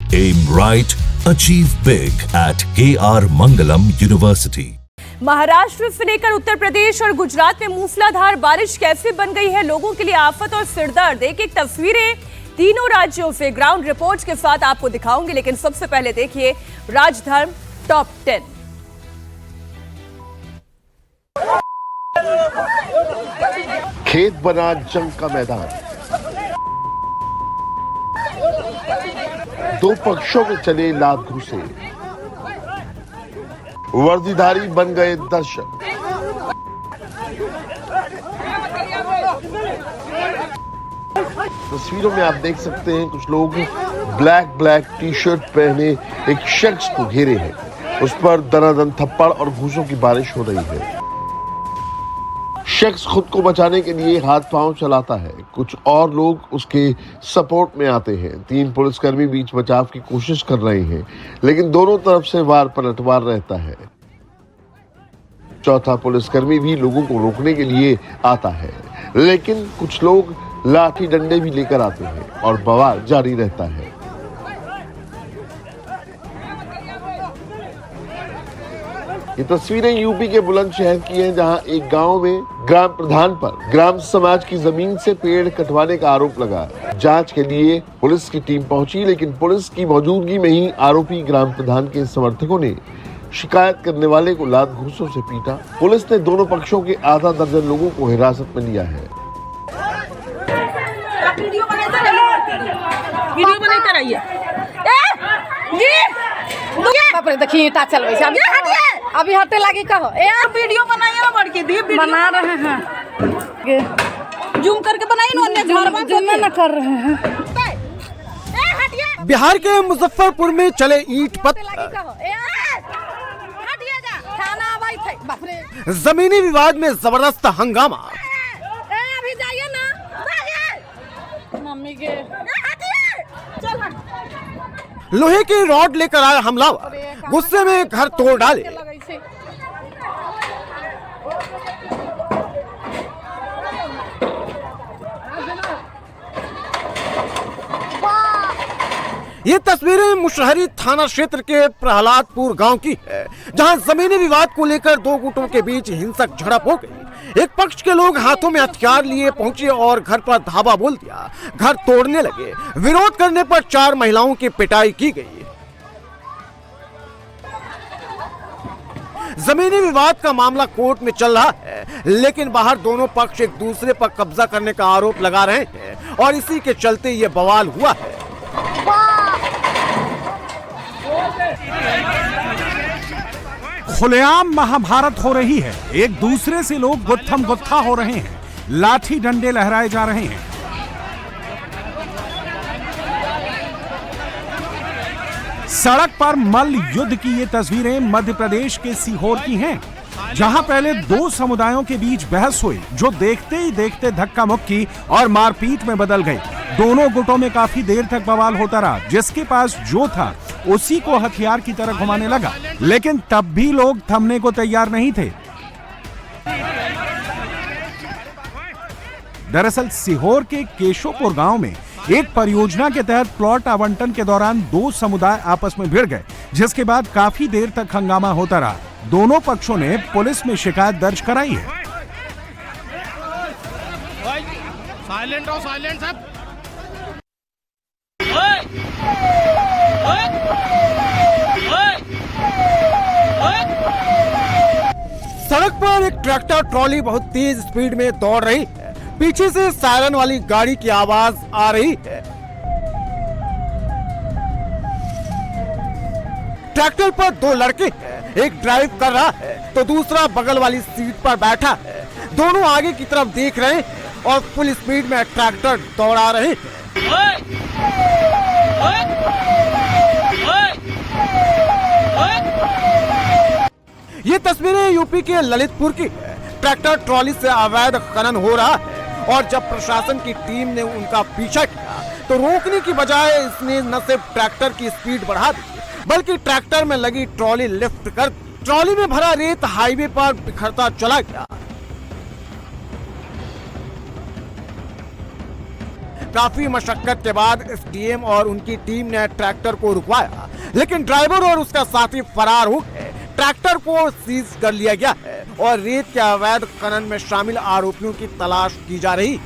Aim right, achieve big at KR Mangalam University. Maharashtra से लेकर उत्तर प्रदेश और गुजरात में मूसलाधार बारिश कैसे बन गई है लोगों के लिए आफत और सिरदर्द। एक तस्वीरें तीनों राज्यों से ग्राउंड रिपोर्ट के साथ आपको दिखाऊंगी, लेकिन सबसे पहले देखिए राजधर्म टॉप 10। खेत बना जंग का मैदान, दो पक्षों में चले लात घुसे, वर्दीधारी बन गए दर्शक। तस्वीरों में आप देख सकते हैं कुछ लोग ब्लैक टी शर्ट पहने एक शख्स को घेरे हैं। उस पर दनादन थप्पड़ और घूसों की बारिश हो रही है। शख्स खुद को बचाने के लिए हाथ पांव चलाता है, कुछ और लोग उसके सपोर्ट में आते हैं। 3 पुलिसकर्मी बीच बचाव की कोशिश कर रहे हैं, लेकिन दोनों तरफ से वार पलटवार रहता है। चौथा पुलिसकर्मी भी लोगों को रोकने के लिए आता है, लेकिन कुछ लोग लाठी डंडे भी लेकर आते हैं और बवाल जारी रहता है। ये तस्वीरें यूपी के बुलंदशहर की हैं, जहां एक गांव में ग्राम प्रधान पर ग्राम समाज की जमीन से पेड़ कटवाने का आरोप लगा। जांच के लिए पुलिस की टीम पहुंची, लेकिन पुलिस की मौजूदगी में ही आरोपी ग्राम प्रधान के समर्थकों ने शिकायत करने वाले को लात घूंसों से पीटा। पुलिस ने दोनों पक्षों के आधा दर्जन लोगों को हिरासत में लिया है। वीडियो बनाते रहिए। बाप रे, देखिए ईंटा चलवे से अभी हटे लगी कहो यार। वीडियो बनाइए ना, बड़की दी बना रहे हैं, जूम करके बनाइए ना, अन्य घर में जूम न कर रहे हैं। बिहार के मुजफ्फरपुर में चले ईंट पत्थर, जमीनी विवाद में जबरदस्त हंगामा। अभी जाइए ना मम्मी के लोहे की रॉड लेकर आया हमलावर, गुस्से में घर तोड़ डाले। ये तस्वीरें मुशहरी थाना क्षेत्र के प्रहलादपुर गांव की है, जहां जमीनी विवाद को लेकर 2 गुटों के बीच हिंसक झड़प हो गई। एक पक्ष के लोग हाथों में हथियार लिए पहुंचे और घर पर धावा बोल दिया, घर तोड़ने लगे। विरोध करने पर 4 महिलाओं की पिटाई की गई। जमीनी विवाद का मामला कोर्ट में चल रहा है, लेकिन बाहर दोनों पक्ष एक दूसरे पर कब्जा करने का आरोप लगा रहे हैं और इसी के चलते ये बवाल हुआ है। खुलेआम महाभारत हो रही है, एक दूसरे से लोग गुत्थम गुत्था हो रहे हैं, लाठी डंडे लहराए जा रहे हैं। सड़क पर मल्ल युद्ध की ये तस्वीरें मध्य प्रदेश के सीहोर की हैं, जहां पहले 2 समुदायों के बीच बहस हुई, जो देखते ही देखते धक्का मुक्की और मारपीट में बदल गई। दोनों गुटों में काफी देर तक बवाल होता रहा। जिसके पास जो था उसी को हथियार की तरह घुमाने लगा, लेकिन तब भी लोग थमने को तैयार नहीं थे। दरअसल सीहोर के केशोपुर गांव में एक परियोजना के तहत प्लॉट आवंटन के दौरान 2 समुदाय आपस में भिड़ गए, जिसके बाद काफी देर तक हंगामा होता रहा। दोनों पक्षों ने पुलिस में शिकायत दर्ज कराई है। साइलेंट हो, साइलेंट सब। सड़क पर एक ट्रैक्टर ट्रॉली बहुत तेज स्पीड में दौड़ रही है। पीछे से सायरन वाली गाड़ी की आवाज आ रही है। ट्रैक्टर पर 2 लड़के हैं, एक ड्राइव कर रहा है तो दूसरा बगल वाली सीट पर बैठा है। दोनों आगे की तरफ देख रहे हैं और फुल स्पीड में ट्रैक्टर दौड़ा रहे हैं। ये तस्वीरें यूपी के ललितपुर की है। ट्रैक्टर ट्रॉली से अवैध खनन हो रहा है और जब प्रशासन की टीम ने उनका पीछा किया तो रोकने की बजाय इसने न सिर्फ ट्रैक्टर की स्पीड बढ़ा दी, बल्कि ट्रैक्टर में लगी ट्रॉली लिफ्ट कर ट्रॉली में भरा रेत हाईवे पर बिखरता चला गया। काफी मशक्कत के बाद एसडीएम और उनकी टीम ने ट्रैक्टर को रुकवाया, लेकिन ड्राइवर और उसका साथी फरार हो गए। ट्रैक्टर को सीज कर लिया गया है और रेत के अवैध खनन में शामिल आरोपियों की तलाश की जा रही है।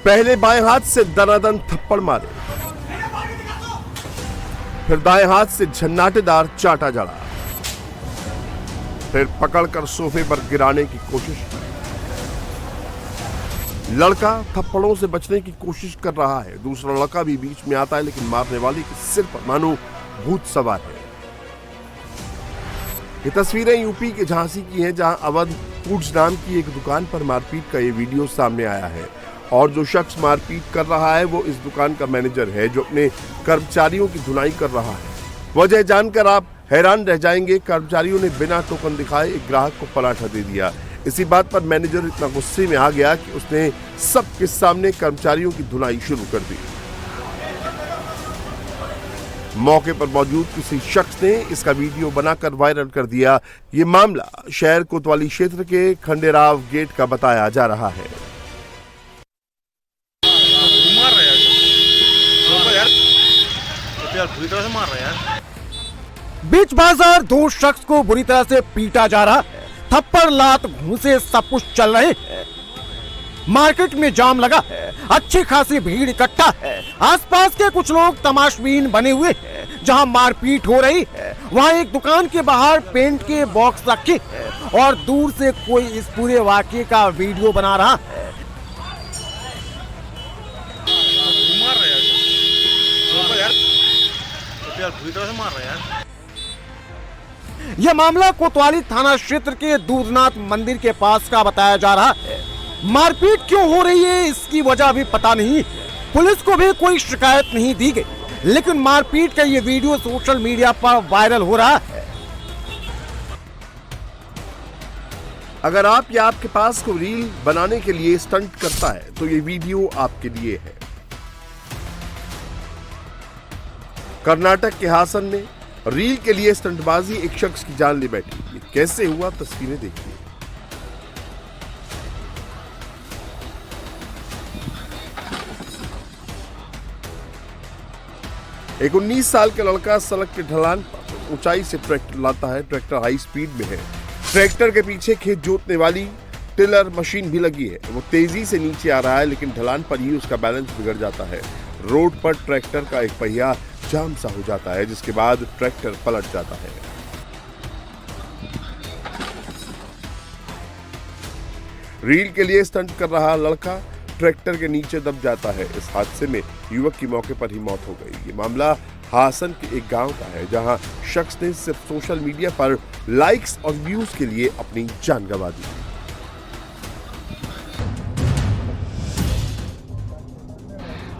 पहले बाएं हाथ से दनादन थप्पड़ मारे, फिर दाएं हाथ से झन्नाटेदार चाटा जड़ा, फिर पकड़कर सोफे पर गिराने की कोशिश की। लड़का थप्पड़ों से बचने की कोशिश कर रहा है, दूसरा लड़का भी बीच में आता है, लेकिन मारने वाले के सिर पर मानो भूत सवार है। ये तस्वीरें यूपी के झांसी की हैं, जहां अवध फूड्स नाम की एक दुकान पर मारपीट का ये वीडियो सामने आया है और जो शख्स मारपीट कर रहा है वो इस दुकान का मैनेजर है, जो अपने कर्मचारियों की धुनाई कर रहा है। वजह जानकर आप हैरान रह जाएंगे। कर्मचारियों ने बिना टोकन दिखाए एक ग्राहक को पराठा दे दिया। इसी बात पर मैनेजर इतना गुस्से में आ गया कि उसने सबके सामने कर्मचारियों की धुनाई शुरू कर दी। मौके पर मौजूद किसी शख्स ने इसका वीडियो बनाकर वायरल कर दिया। ये मामला शहर कोतवाली क्षेत्र के खंडेराव गेट का बताया जा रहा है। बीच बाजार दो शख्स को बुरी तरह से पीटा जा रहा है। थप्पड़, लात, घूंसे सब कुछ चल रहे हैं। मार्केट में जाम लगा है, अच्छी खासी भीड़ इकट्ठा है। आसपास के कुछ लोग तमाशबीन बने हुए हैं। जहां मारपीट हो रही है वहां एक दुकान के बाहर पेंट के बॉक्स रखे हैं और दूर से कोई इस पूरे वाकये का वीडियो बना रहा है। यह मामला कोतवाली थाना क्षेत्र के दूधनाथ मंदिर के पास का बताया जा रहा है। मारपीट क्यों हो रही है इसकी वजह अभी पता नहीं। पुलिस को भी कोई शिकायत नहीं दी गई, लेकिन मारपीट का ये वीडियो सोशल मीडिया पर वायरल हो रहा है। अगर आप या आपके पास को रील बनाने के लिए स्टंट करता है तो ये वीडियो आपके लिए है। कर्नाटक के हासन में रील के लिए स्टंटबाजी एक शख्स की जान ले बैठी। ये कैसे हुआ, तस्वीरें देखिए। एक 19 साल का लड़का सड़क के ढलान पर ऊंचाई से ट्रैक्टर लाता है। ट्रैक्टर हाई स्पीड में है। ट्रैक्टर के पीछे खेत जोतने वाली टिलर मशीन भी लगी है। वो तेजी से नीचे आ रहा है, लेकिन ढलान पर ही उसका बैलेंस बिगड़ जाता है। रोड पर ट्रैक्टर का एक पहिया जाम सा हो जाता है, जिसके बाद ट्रैक्टर पलट जाता है। रील के लिए स्टंट कर रहा लड़का ट्रैक्टर के नीचे दब जाता है। इस हादसे में युवक की मौके पर ही मौत हो गई। ये मामला हासन के एक गांव का है, जहां शख्स ने सिर्फ सोशल मीडिया पर लाइक्स और व्यूज के लिए अपनी जान गंवा दी।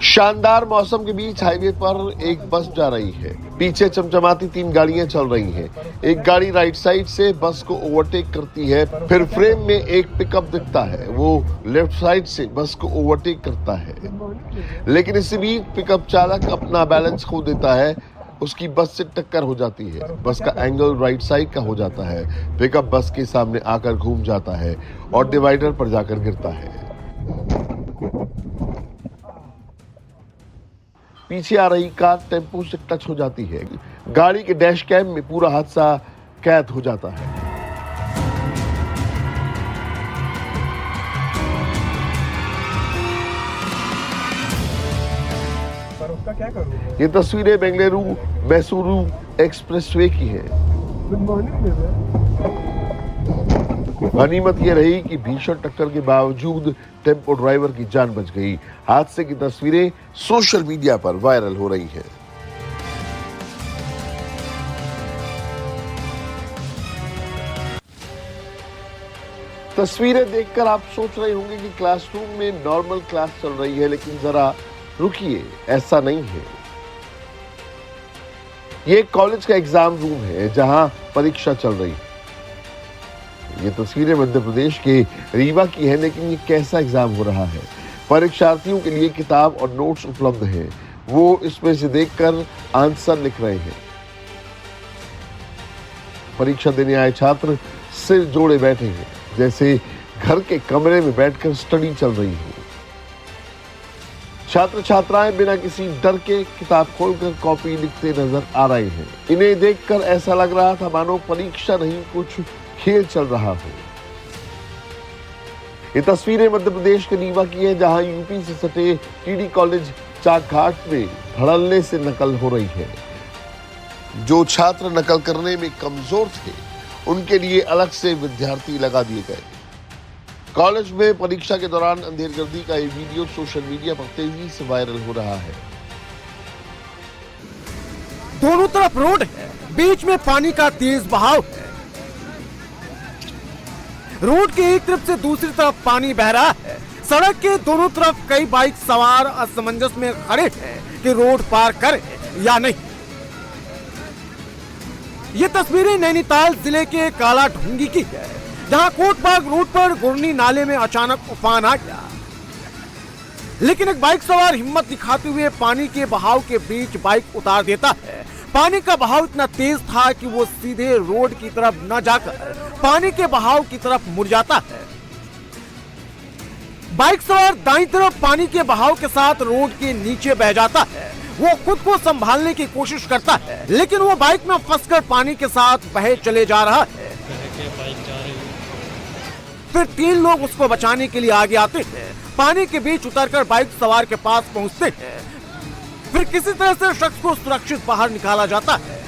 शानदार मौसम के बीच हाईवे पर एक बस जा रही है। पीछे चमचमाती 3 गाड़ियां चल रही हैं। एक गाड़ी राइट साइड से बस को ओवरटेक करती है, फिर फ्रेम में एक पिकअप दिखता है, वो लेफ्ट साइड से बस को ओवरटेक करता है। लेकिन इसी बीच पिकअप चालक अपना बैलेंस खो देता है। उसकी बस से टक्कर हो जाती है। बस का एंगल राइट साइड का हो जाता है। पिकअप बस के सामने आकर घूम जाता है और डिवाइडर पर जाकर गिरता है। पीछे आ रही कार टेम्पो से टच हो जाती है। गाड़ी के डैश कैम में पूरा हादसा कैद हो जाता है। पर उसका क्या करूं? ये तस्वीरें बेंगलुरु मैसूरू एक्सप्रेसवे की हैं। गनीमत ये रही कि भीषण टक्कर के बावजूद टेम्पो ड्राइवर की जान बच गई। हादसे की तस्वीरें सोशल मीडिया पर वायरल हो रही हैं। तस्वीरें देखकर आप सोच रहे होंगे कि क्लासरूम में नॉर्मल क्लास चल रही है, लेकिन जरा रुकिए, ऐसा नहीं है। ये कॉलेज का एग्जाम रूम है जहां परीक्षा चल रही है। ये तस्वीरें मध्य प्रदेश के रीवा की है, लेकिन ये कैसा एग्जाम हो रहा है। परीक्षार्थियों के लिए किताब और नोट्स उपलब्ध हैं। वो इसमें से देखकर आंसर लिख रहे हैं। परीक्षा देने आए छात्र सिर जोड़े बैठे हैं, जैसे घर के कमरे में बैठकर स्टडी चल रही हो। छात्र छात्राएं बिना किसी डर के किताब खोलकर कॉपी लिखते नजर आ रहे हैं। इन्हें देखकर ऐसा लग रहा था मानो परीक्षा नहीं कुछ खेल चल रहा हो। ये तस्वीरें मध्य प्रदेश के रीवा की हैं, जहां यूपी से सटे टीडी कॉलेज चाकघाट में धड़ल्ले से नकल हो रही है। जो छात्र नकल करने में कमजोर थे, उनके लिए अलग से विद्यार्थी लगा दिए गए। कॉलेज में परीक्षा के दौरान अंधेरगर्दी का ये वीडियो सोशल मीडिया पर तेजी से वायरल हो रहा है। दोनों तरफ रोड है, बीच में पानी का तेज बहाव है। रोड के एक तरफ से दूसरी तरफ पानी बह रहा है। सड़क के दोनों तरफ कई बाइक सवार असमंजस में खड़े हैं कि रोड पार करें या नहीं। ये तस्वीरें नैनीताल जिले के काला ढूंगी की है, जहां कोटबाग रोड पर गुरनी नाले में अचानक उफान आ गया। लेकिन एक बाइक सवार हिम्मत दिखाते हुए पानी के बहाव के बीच बाइक उतार देता है। पानी का बहाव इतना तेज था कि वो सीधे रोड की तरफ न जाकर पानी के बहाव की तरफ मुड़ जाता है। बाइक सवार दाईं तरफ पानी के बहाव के साथ रोड के नीचे बह जाता है। वो खुद को संभालने की कोशिश करता है, लेकिन वो बाइक में फंसकर पानी के साथ बहे चले जा रहा है। फिर 3 लोग उसको बचाने के लिए आगे आते हैं, पानी के बीच उतरकर बाइक सवार के पास पहुंचते हैं। फिर किसी तरह से शख्स को सुरक्षित बाहर निकाला जाता है।